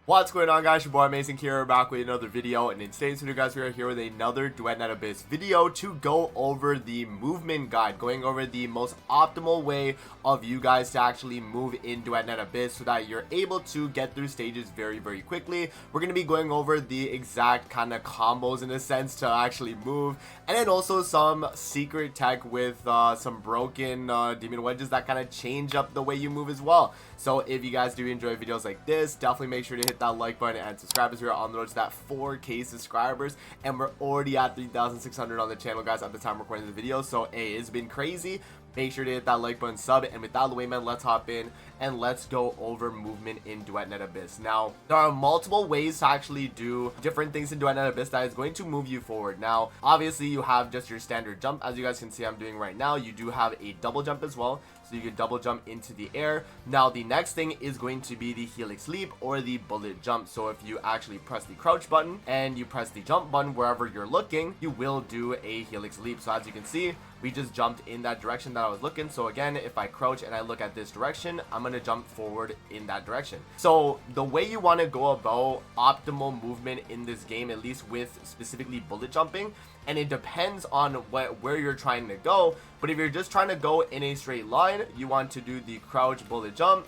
What's going on, guys? Your boy Amazing here, back with another video, and in today's video, guys, we are here with another Duet Net Abyss video to go over the movement guide, going over the most optimal way of you guys to actually move in Duet Net Abyss so that you're able to get through stages very quickly. We're going to be going over the exact kind of combos in a sense to actually move, and then also some secret tech with some broken demon wedges that kind of change up the way you move as well. So if you guys do enjoy videos like this, definitely make sure to hit that like button and subscribe, as we are on the road to that 4K subscribers, and we're already at 3,600 on the channel, guys, at the time of recording the video. So hey, it's been crazy. Make sure to hit that like button, sub, and with that out of the way, man, let's hop in and let's go over movement in Duet Net Abyss. Now, there are multiple ways to actually do different things in Duet Net Abyss that is going to move you forward. Now, obviously, you have just your standard jump, as you guys can see I'm doing right now. You do have a double jump as well, so you can double jump into the air. Now, the next thing is going to be the helix leap or the bullet jump. So if you actually press the crouch button and you press the jump button wherever you're looking, you will do a helix leap. So as you can see, we just jumped in that direction that I was looking. So again, if I crouch and I look at this direction, I'm going to jump forward in that direction. So the way you want to go about optimal movement in this game, at least with specifically bullet jumping, and it depends on where you're trying to go, but if you're just trying to go in a straight line, you want to do the crouch bullet jump,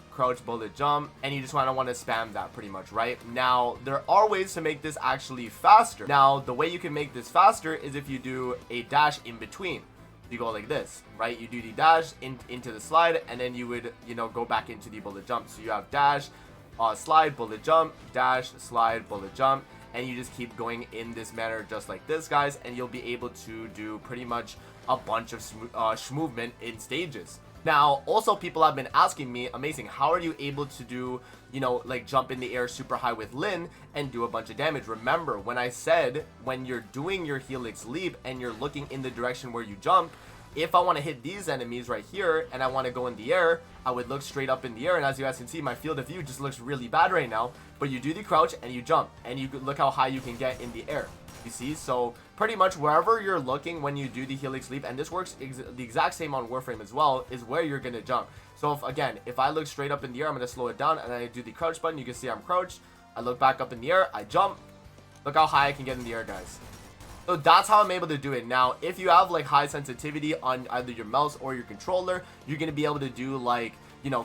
and you just want to spam that pretty much, right? Now, there are ways to make this actually faster. Now, the way you can make this faster is if you do a dash in between. You go like this, right? You do the dash into the slide, and then you would, go back into the bullet jump. So you have dash, slide, bullet jump, dash, slide, bullet jump, and you just keep going in this manner just like this, guys, and you'll be able to do pretty much a bunch of movement in stages. Now, also, people have been asking me, Amazing, how are you able to do, like jump in the air super high with Lyn and do a bunch of damage? Remember, when I said when you're doing your helix leap and you're looking in the direction where you jump, if I want to hit these enemies right here and I want to go in the air, I would look straight up in the air, and as you guys can see, my field of view just looks really bad right now. But you do the crouch and you jump, and you look how high you can get in the air. You see? So pretty much wherever you're looking when you do the helix leap, and this works the exact same on Warframe as well, is where you're going to jump. So if I look straight up in the air, I'm going to slow it down, and I do the crouch button. You can see I'm crouched. I look back up in the air, I jump. Look how high I can get in the air, guys. So that's how I'm able to do it. Now, if you have like high sensitivity on either your mouse or your controller, you're going to be able to do like,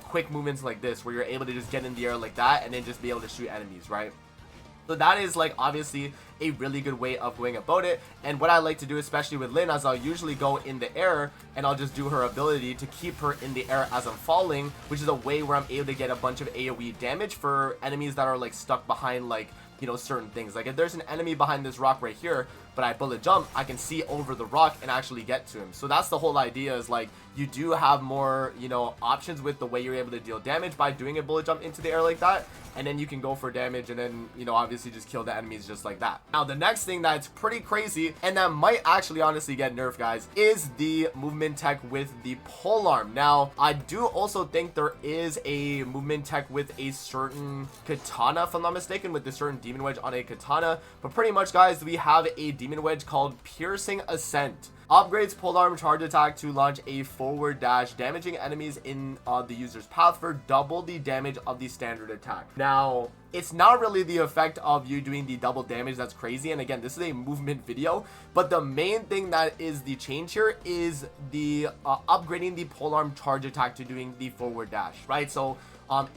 quick movements like this, where you're able to just get in the air like that and then just be able to shoot enemies, right? So that is like obviously a really good way of going about it. And what I like to do, especially with Lyn, is I'll usually go in the air and I'll just do her ability to keep her in the air as I'm falling, which is a way where I'm able to get a bunch of AoE damage for enemies that are like stuck behind like, certain things. Like if there's an enemy behind this rock right here, but I bullet jump, I can see over the rock and actually get to him. So that's the whole idea, is like you do have more, options with the way you're able to deal damage by doing a bullet jump into the air like that. And then you can go for damage and then, obviously just kill the enemies just like that. Now, the next thing that's pretty crazy, and that might actually honestly get nerfed, guys, is the movement tech with the polearm. Now, I do also think there is a movement tech with a certain katana, if I'm not mistaken, with this certain demon wedge on a katana. But pretty much, guys, we have a demon wedge called Piercing Ascent. Upgrades polearm charge attack to launch a forward dash, damaging enemies in the user's path for double the damage of the standard attack. Now, it's not really the effect of you doing the double damage that's crazy, and again, this is a movement video, but the main thing that is the change here is the upgrading the polearm charge attack to doing the forward dash, right? So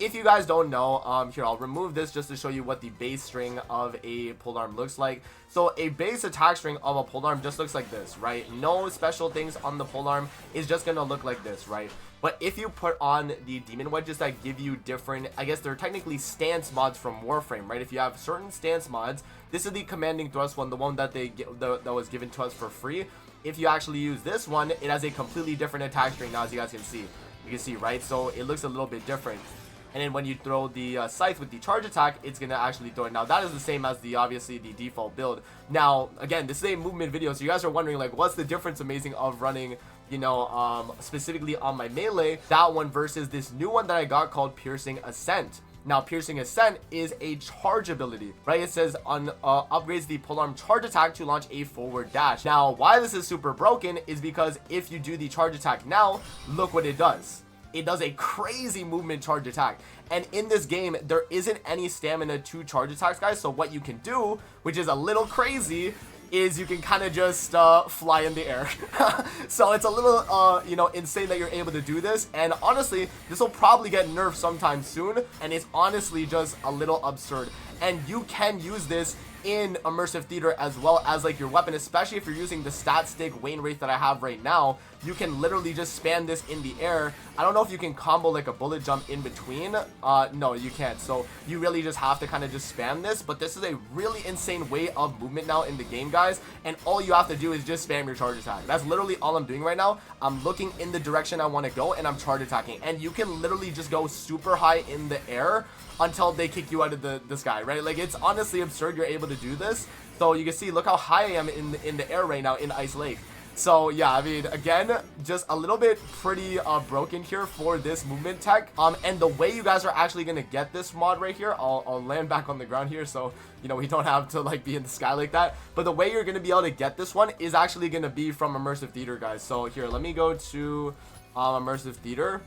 if you guys don't know, here, I'll remove this just to show you what the base string of a polearm looks like. So a base attack string of a polearm just looks like this, right? No special things on the polearm. Is just gonna look like this, right? But if you put on the demon wedges that give you different, I guess they're technically stance mods from Warframe, right? If you have certain stance mods, this is the commanding thrust one, the one that that was given to us for free. If you actually use this one, it has a completely different attack string now, as you guys can see. You can see, right? So it looks a little bit different. And then when you throw the scythe with the charge attack, it's going to actually throw it. Now, that is the same as obviously the default build. Now, again, this is a movement video, so you guys are wondering, like, what's the difference, Amazing, of running, specifically on my melee, that one versus this new one that I got called Piercing Ascent. Now, Piercing Ascent is a charge ability, right? It says upgrades the polearm charge attack to launch a forward dash. Now, why this is super broken is because if you do the charge attack now, look what it does. it does a crazy movement charge attack. And in this game, there isn't any stamina to charge attacks, guys. So what you can do, which is a little crazy, is you can kind of just fly in the air. So it's a little, you know, insane that you're able to do this. And honestly, this will probably get nerfed sometime soon. And it's honestly just a little absurd. And you can use this in immersive theater as well as like your weapon, especially if you're using the stat stick Wayne Wraith that I have right now. You can literally just spam this in the air. I don't know if you can combo like a bullet jump in between. No, you can't. So you really just have to kind of just spam this. But this is a really insane way of movement now in the game, guys. And all you have to do is just spam your charge attack. That's literally all I'm doing right now. I'm looking in the direction I want to go and I'm charge attacking. And you can literally just go super high in the air until they kick you out of the sky, right? Like, it's honestly absurd you're able to do this. So you can see, look how high I am in the air right now in Ice Lake. So yeah, I mean, again, just a little bit pretty broken here for this movement tech. And the way you guys are actually gonna get this mod right here, I'll land back on the ground here, so you know we don't have to like be in the sky like that. But the way you're gonna be able to get this one is actually gonna be from immersive theater, guys. So here, let me go to immersive theater.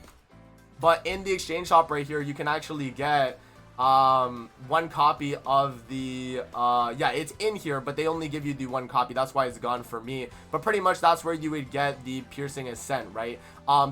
But in the exchange shop right here, you can actually get one copy of the yeah, it's in here, but they only give you the one copy. That's why it's gone for me. But pretty much that's where you would get the piercing ascent, right?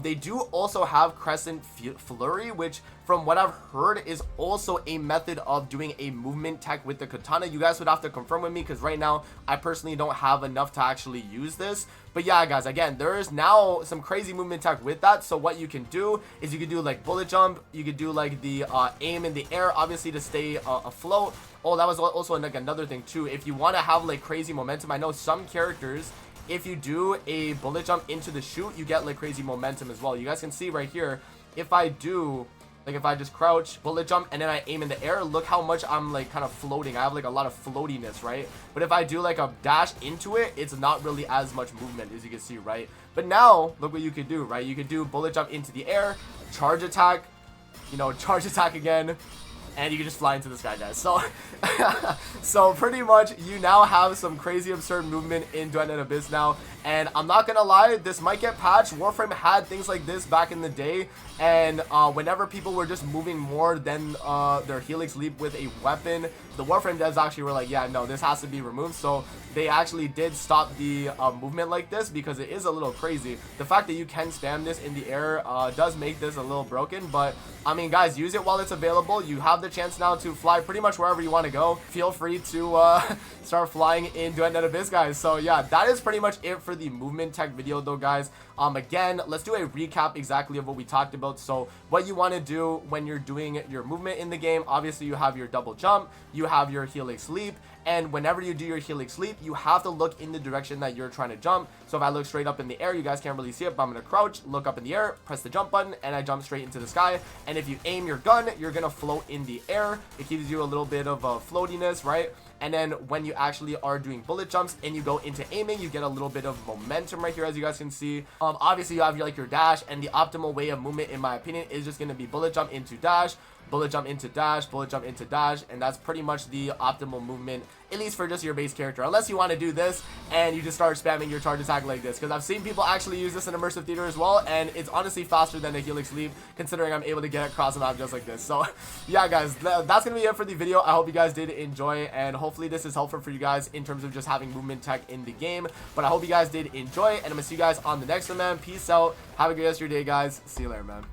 They do also have crescent flurry, which from what I've heard is also a method of doing a movement tech with the katana. You guys would have to confirm with me because right now I personally don't have enough to actually use this. But yeah, guys, again, there is now some crazy movement tech with that. So what you can do is you can do like bullet jump, you could do like the aim in the air, obviously to stay afloat. Oh, that was also like another thing too. If you want to have like crazy momentum, I know some characters, if you do a bullet jump into the chute, you get like crazy momentum as well. You guys can see right here, if I do, like if I just crouch, bullet jump, and then I aim in the air, look how much I'm like kind of floating. I have like a lot of floatiness, right? But if I do like a dash into it, it's not really as much movement as you can see, right? But now, look what you could do, right? You could do bullet jump into the air, charge attack, you know, charge attack again, and you can just fly into the sky, guys. So so pretty much you now have some crazy absurd movement in Duet and Abyss now. And I'm not gonna lie, this might get patched. Warframe had things like this back in the day, and whenever people were just moving more than their Helix Leap with a weapon, the Warframe devs actually were like, yeah, no, this has to be removed. So they actually did stop the movement like this because it is a little crazy. The fact that you can spam this in the air does make this a little broken, but I mean, guys, use it while it's available. You have the chance now to fly pretty much wherever you want to go. Feel free to start flying in Duet and Abyss, guys. So yeah, that is pretty much it for the movement tech video though, guys. Again, let's do a recap exactly of what we talked about. So what you want to do when you're doing your movement in the game, obviously you have your double jump, you have your Helix Leap, and whenever you do your Helix Leap, you have to look in the direction that you're trying to jump. So if I look straight up in the air, you guys can't really see it, but I'm going to crouch, look up in the air, press the jump button, and I jump straight into the sky. And if you aim your gun, you're going to float in the air. It gives you a little bit of floatiness, right? And then when you actually are doing bullet jumps and you go into aiming, you get a little bit of momentum right here, as you guys can see. Obviously you have like your dash, and the optimal way of movement, in my opinion, is just going to be bullet jump into dash, bullet jump into dash, bullet jump into dash, and that's pretty much the optimal movement, at least for just your base character, unless you want to do this and you just start spamming your charge attack like this, because I've seen people actually use this in immersive theater as well, and it's honestly faster than a Helix Leap, considering I'm able to get across the map just like this. So yeah, guys, that's gonna be it for the video. I hope you guys did enjoy, and hopefully this is helpful for you guys in terms of just having movement tech in the game. But I hope you guys did enjoy, and I'm gonna see you guys on the next one, man. Peace out, have a good rest of your day, guys. See you later, man.